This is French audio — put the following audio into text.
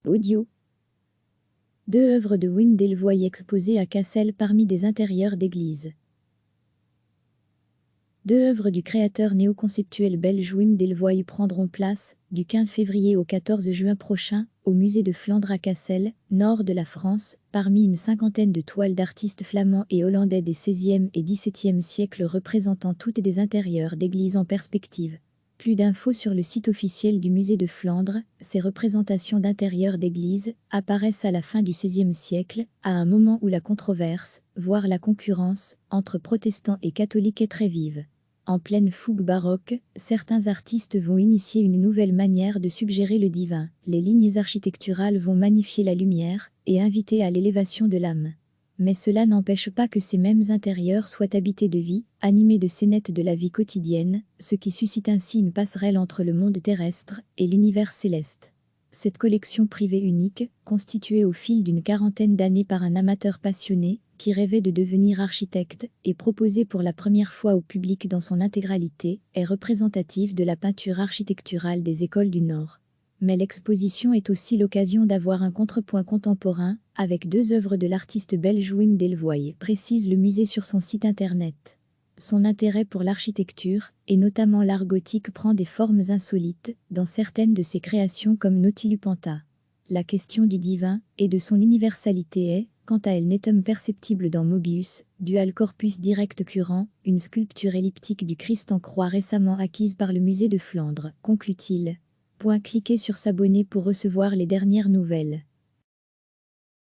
Audio. Deux œuvres de Wim Delvoye exposées à Cassel parmi des intérieurs d'églises. Deux œuvres du créateur néoconceptuel belge Wim Delvoye prendront place, du 15 février au 14 juin prochain, au musée de Flandre à Cassel, nord de la France, parmi une cinquantaine de toiles d'artistes flamands et hollandais des XVIe et XVIIe siècles représentant toutes des intérieurs d'églises en perspective. Plus d'infos sur le site officiel du musée de Flandre. Ces représentations d'intérieurs d'églises apparaissent à la fin du XVIe siècle, à un moment où la controverse, voire la concurrence, entre protestants et catholiques est très vive. En pleine fougue baroque, certains artistes vont initier une nouvelle manière de suggérer le divin. Les lignes architecturales vont magnifier la lumière et inviter à l'élévation de l'âme. Mais cela n'empêche pas que ces mêmes intérieurs soient habités de vie, animés de scénettes de la vie quotidienne, ce qui suscite ainsi une passerelle entre le monde terrestre et l'univers céleste. Cette collection privée unique, constituée au fil d'une quarantaine d'années par un amateur passionné, qui rêvait de devenir architecte, et proposée pour la première fois au public dans son intégralité, est représentative de la peinture architecturale des écoles du Nord. Mais l'exposition est aussi l'occasion d'avoir un contrepoint contemporain, avec deux œuvres de l'artiste belge Wim Delvoye, précise le musée sur son site internet. Son intérêt pour l'architecture, et notamment l'art gothique, prend des formes insolites, dans certaines de ses créations comme Nautilupanta. La question du divin, et de son universalité est, quant à elle, nettement perceptible dans Mobius, Dual Corpus Direct Current, une sculpture elliptique du Christ en croix récemment acquise par le musée de Flandre, conclut-il. Cliquez sur s'abonner pour recevoir les dernières nouvelles.